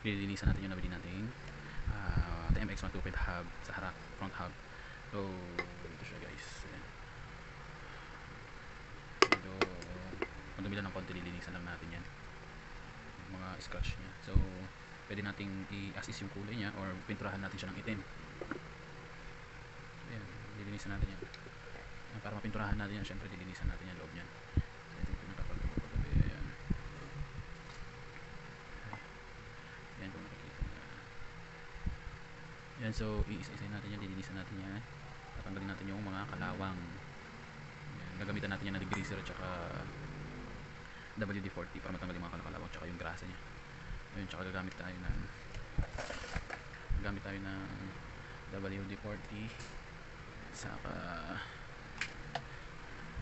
lilinisan natin yung nabili nating TMX 125 hub sa harap, front hub. So ito siya guys. Ayan. Medyo madumi lang ng konti, lilinisan lang natin yan, yung mga scratch nya. So pwede nating i-assist yung kulay nya or pinturahan natin siya ng itim. Ayan, lilinisan natin yan. Para mapinturahan natin yan, syempre lilinisan natin yung loob niyan. So ito yung pinakapagod ko kagabi. Ayan. Ayan kung nakikita na. Ayan, so iisa-isayin natin yan, lilinisan natin yan. Tatanggalin natin yung mga kalawang. Ayan, gagamitan natin yan na degreaser at saka WD-40 para matanggal yung mga kalawang at saka yung grasa nya. Ayun, tsaka gagamit tayo ng WD-40 saka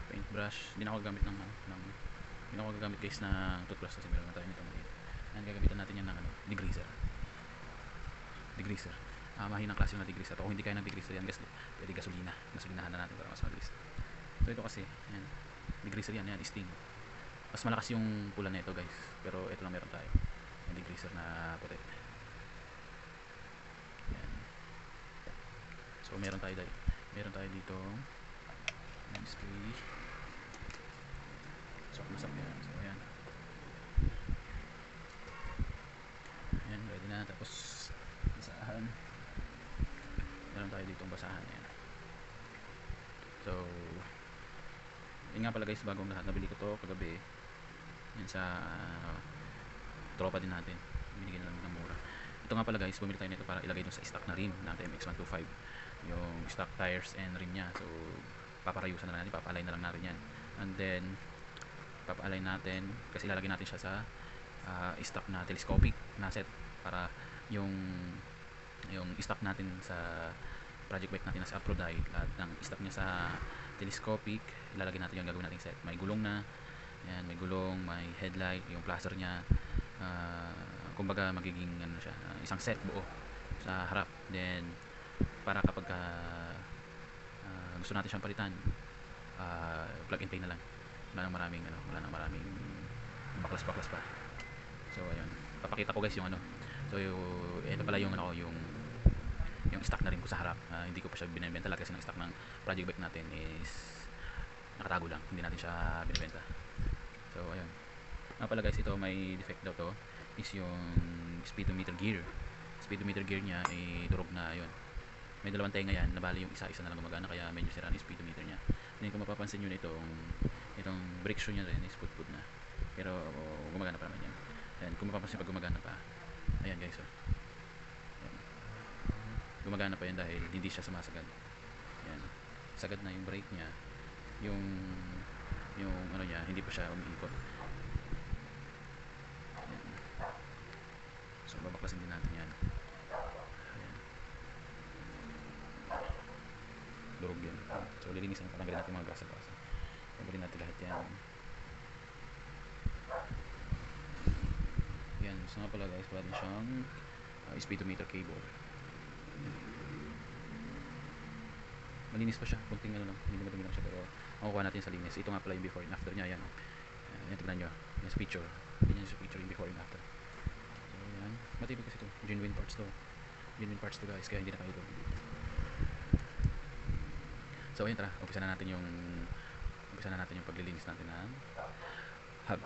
paintbrush. Hindi na ako gagamit hindi na ako gagamit guys na toothbrush kasi meron na tayo nito maliit. Ayan, gagamitan natin yan ng degreaser. Mahinang klase yung degreaser. Kung hindi kaya ng degreaser yan guys, pwede gasolinahan na natin para mas mabilis. So ito kasi yan, degreaser yan sting. Mas malakas yung pula na ito guys, pero ito lang meron tayo, yung degreaser na puti. Yan. So meron tayo dito yung spray. Sok yan. So ayan, ready na. Tapos basahan, meron tayo ditong basahan. Yan. So yun nga pala guys, bagong lahat, nabili ko to kagabi yan sa tropa din natin, binigyan na lang ng mura. Ito nga pala guys, bumili tayo nito para ilagay dun sa stock na rim ng TMX125, yung stock tires and rim nya. So paparayusan na lang natin, papaalay na lang natin yan, and then papaalay natin kasi ilalagay natin siya sa stock na telescopic na set para yung stock natin sa project bike natin na sa Aphrodite, lahat ng stock niya sa telescopic ilalagay natin yung gagawin nating set. May gulong na yan, may gulong, may headlight, yung plaster nya, kumbaga magiging siya, isang set buo sa harap. Then para kapag gusto natin siyang palitan, plug and play na lang, wala nang maraming baklas pa. So ayun, papakita ko guys yung so ito pala yung yung stock na rin ko sa harap. Hindi ko pa siya binibenta lahat kasi ng stock ng project bike natin is nakatago lang, hindi natin siya binibenta. So ayun nga pala guys, ito may defect daw to, is yung speedometer gear nya ay durog na. Ayun, may dalawang tenga yan, nabali yung isa na lang gumagana, kaya medyo sira yung speedometer nya. Then kung mapapansin nyo itong brake shoe nya rin is put na, pero gumagana pa naman yan. Ayan, kung mapapansin pag gumagana pa, ayan guys, ayan, gumagana pa yan dahil hindi siya sumasagad. Ayan, sagad na yung brake nya, yung nya hindi pa siya umiikot. Ayan. So babaklasin din natin yan. Ayan, durog yun. So lilinisan, patanggalin natin mga grasa-grasa, tanggalin natin lahat yan. Yan, so nga pala guys, wala din siyang speedometer cable. Malinis pa siya, kunting lang, hindi madumi lang siya, pero makukuha natin sa linis. Ito nga pala yung before and after nya. Yan, yan, tignan nyo yan sa picture, yan sa picture yung before and after. So yan, matibig kasi ito, genuine parts to guys, kaya hindi na kayo doon. So ayun, tara, umpisa na natin yung paglilinis natin ng hub.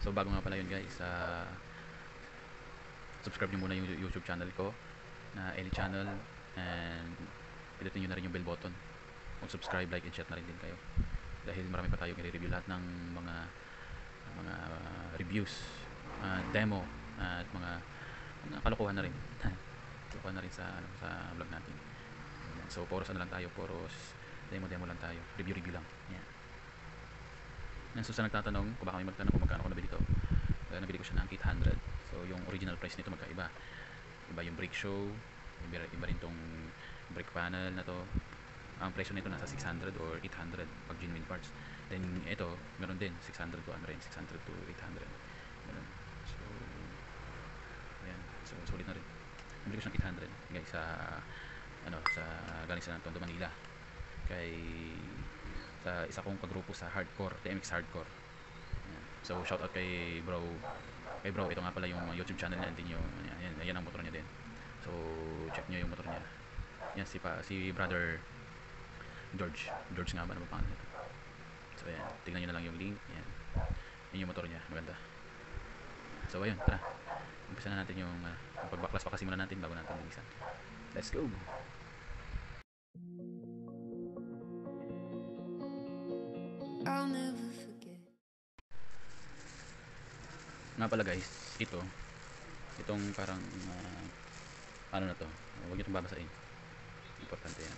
So bago nga pala yun guys, subscribe nyo muna yung YouTube channel ko na Eli Channel, and pindutin nyo na rin yung bell button. Kung subscribe, like and share na rin din kayo, dahil marami pa tayong i-review, lahat ng mga reviews, demo, at mga kalokohan na rin kalokohan na rin sa vlog natin. So poros lang tayo, poros demo lang tayo, review lang yan. So sa nagtatanong, kung baka may magtanong kung magkano ko nabili ito, nabili ko siya ng 800. So yung original price nito magkaiba, iba yung brake shoe, iba rin tong brake panel na to. Ang presyo nito nasa 600 or 800 pag genuine parts. Then ito meron din 600 to 600 to 800 meron. So ayan, so sulit na rin. Nabili ko siyang 800 guys sa galing sa Tondo, Manila, sa isa kong kagrupo sa hardcore, TMX hardcore. Ayan. So shout out kay bro kay bro, ito nga pala yung YouTube channel niya din, yung ayan ang motor niya din. So check niyo yung motor niya. Yan si brother George nga ba naman pangalan nito. So ayan, tingnan niyo na lang yung link. Yan yung motor niya, maganda. So ayun, tara, umpisa na natin yung pagbaklas pa kasi muna natin bago natin bilisan. Let's go. I'll never forget. Nga pala guys, itong parang ano na to, huwag nyo itong babasain, importante yan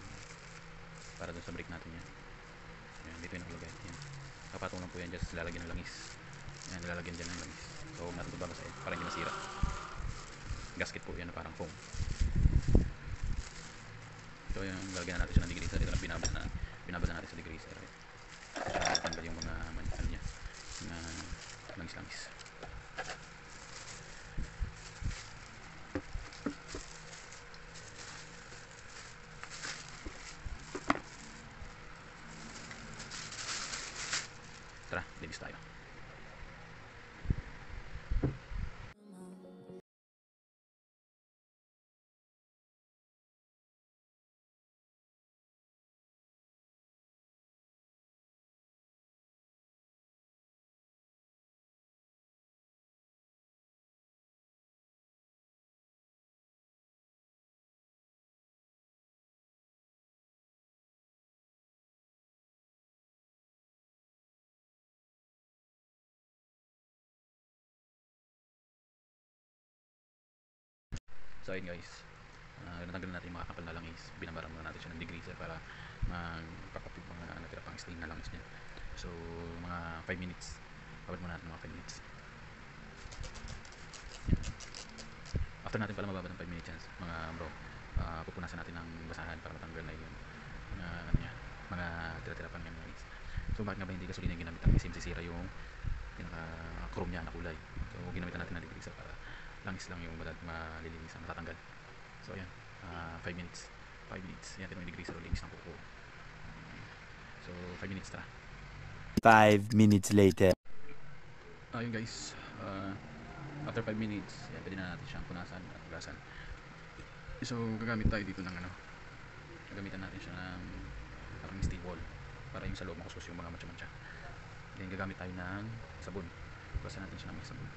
para dun sa brake natin yan. Yan, dito yung nakalagay yan, kapatong lang po yan, just lalagyan ng langis. Yan, lalagyan dyan ng langis, so huwag natin itong babasain para hindi masira. Gasket po yan na parang foam. Ito yung lalagyan natin siya ng degreaser. Ito lang binabasa natin sa degreaser para tanggal yung mga ano niya na langis. Tara, linis tayo. So ayun guys, natanggal natin yung mga kapal na langis, binabaran muna natin siya ng degreaser para magpapap yung mga natira pang stain na langis niya. So mga 5 minutes, babad muna natin mga 5 minutes. Yan. After natin pala mababad ng 5 minutes yan, mga bro, pupunasan natin ng basahan para matanggal na yung ano niya, mga tira-tira pang langis. So bakit nga ba hindi gasolina yung ginamitan, kasi masisira yung pinaka chrome niya na kulay. So ginamitan natin ng degreaser para langis lang yung malilinis, matatanggal. So ayan, 5 minutes. Yan, ito yung degreaser o linis ng kuko. So 5 minutes, tara. 5 minutes later. Ayun guys, after 5 minutes, yan, pwede na natin siyang punasan at gasan. So gagamit tayo dito ng gagamitan natin siya ng parang steel wall para yung sa loob makusus yung mga matcha-matcha. Then gagamit tayo ng sabon. Gasan natin siya ng may sabon.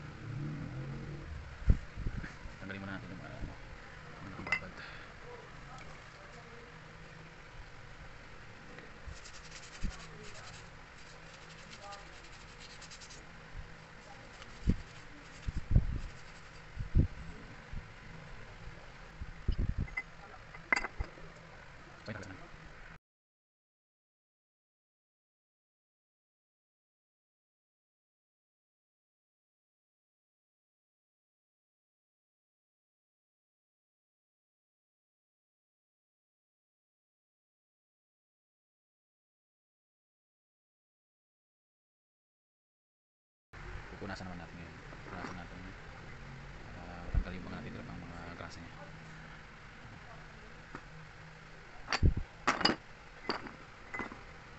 Tanggalin muna natin yung mga babad. Okay, tanggalin. Pupunasan naman natin ngayon. Pupunasan natin tanggalin yung mga natitira pang mga grasa niya.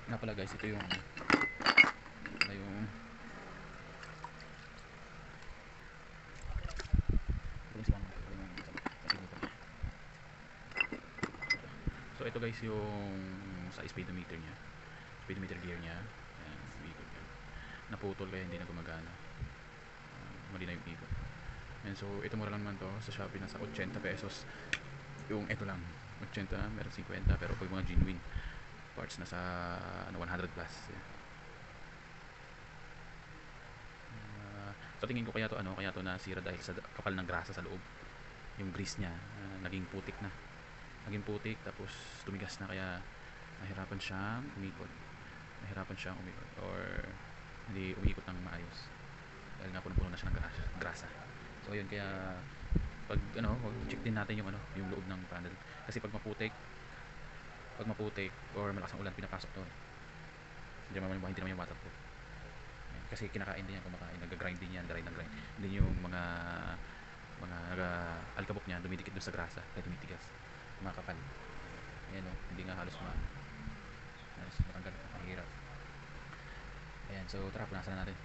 Nga pala guys, ito yung so ito guys yung sa speedometer niya, speedometer gear niya. Ayan, umiikot yan, naputol kaya hindi na gumagana. Mali na yung ikot. And so ito mura lang naman to sa Shopee, nasa 80 pesos yung ito lang, 80, meron 50, pero pag mga genuine parts nasa 100 plus. Yeah. So tingin ko kaya to nasira dahil sa kapal ng grasa sa loob. Yung grease niya naging putik tapos tumigas na, kaya nahirapan siyang umikot or hindi umiikot ng maayos dahil nga puno na siya ng grasa. So ayun, kaya pag check din natin yung yung loob ng panel, kasi pag maputik or malakas ang ulan, pinapasok to hindi naman yung waterproof. Kasi kinakain din yan, kumakain, nag-grind din yan, grind. Hindi yung mga alikabok niya dumidikit doon sa grasa kaya tumitigas, kumakapal. Ayan hindi nga halos matanggal, mahirap. Ayan, so tara, punasan na natin.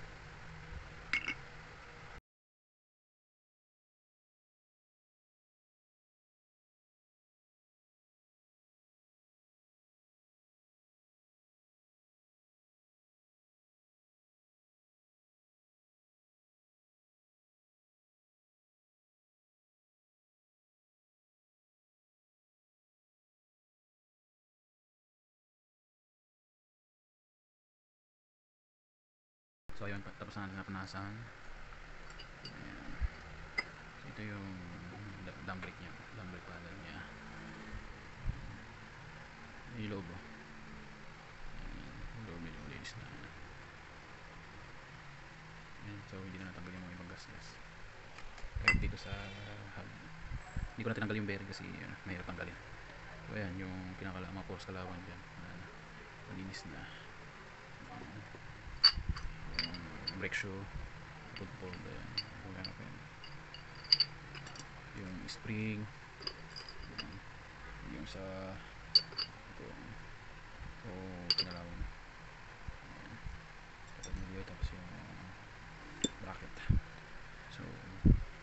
So ayun, tapos na natin napunasan. Ayan. So ito yung dam brake niya, dam brake paddle niya. Yung loob, oh. Ayan, yung loob medyo linis na. Ayan, so hindi na natanggal yung mga ibang gasgas. Kahit dito sa hub, hindi ko na tinanggal yung bearing kasi mahirap tanggalin. So ayan, yung mga force kalawan dyan, malinis na. Ayan. Yung brake shoe, fold, ayan, gumana pa yan. Yung spring, ayan. Yung sa ito pinalawan, ayan, patamilyo, tapos yung bracket. So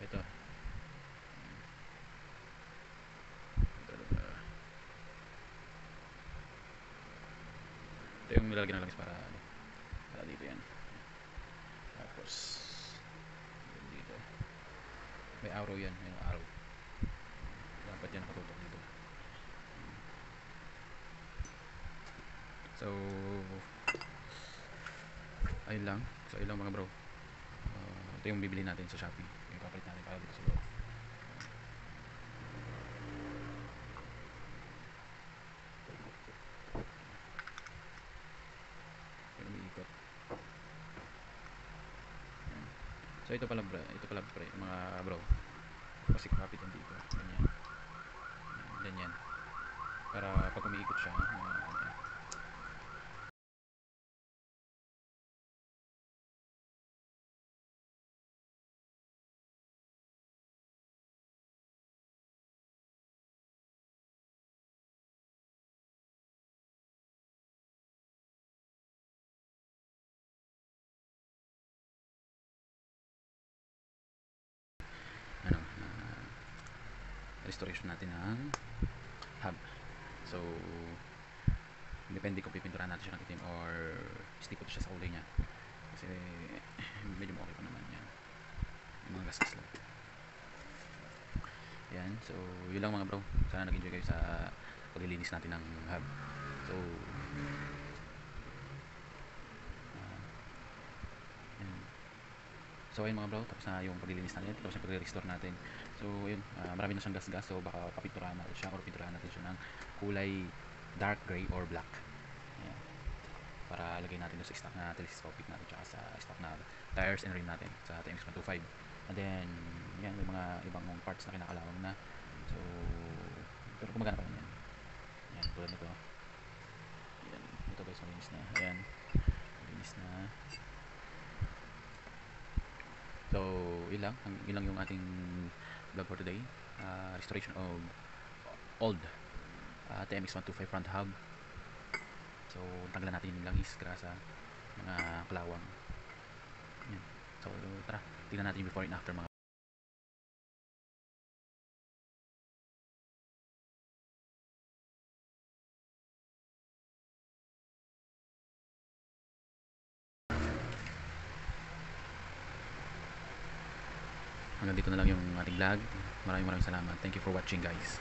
ito ito yung nilalagyan ng langis para dito yan. Tapos dito may arrow yan, may arrow dapat yan nakatutok dito. So ayun lang mga bro. Ito yung bibili natin sa Shopee, yung papalit natin para dito sa loob. Yung umiikot. So ito pala pre, mga bro, kasi kapit yan dito, ganyan, ganyan, para pag umiikot siya, ano, restoration natin ng hub. So depende kung pipinturahan natin siya ng itim or stick ko siya sa kulay niya, kasi medyo okay pa naman yan, yung mga gasgas lang. Yan, so yun lang mga bro, sana nag-enjoy kayo sa paglilinis natin ng hub. So yan. So ayun mga bro, tapos na yung paglilinis natin, tapos yung pagre-restore natin. So yun, marami na siyang gas-gas, so baka papinturahan natin siya or pinturahan natin siya ng kulay dark gray or black. Ayan, para lagay natin sa stock na telescopic natin, tsaka sa stock na tires and rim natin sa TMX 125. And then yan, may mga ibang parts na kinakalawang na, so pero gumagana pa rin yan. Yan, tulad nito. Yan, ito guys, malinis na. Ayan, malinis na. So yun lang yung ating vlog for today. Restoration of old TMX 125 front hub. So tanggalan natin yung langis, grasa, mga kalawang. Yan. So tara, tingnan natin yung before and after mga hanggang dito na lang yung ating vlog. Maraming salamat. Thank you for watching guys.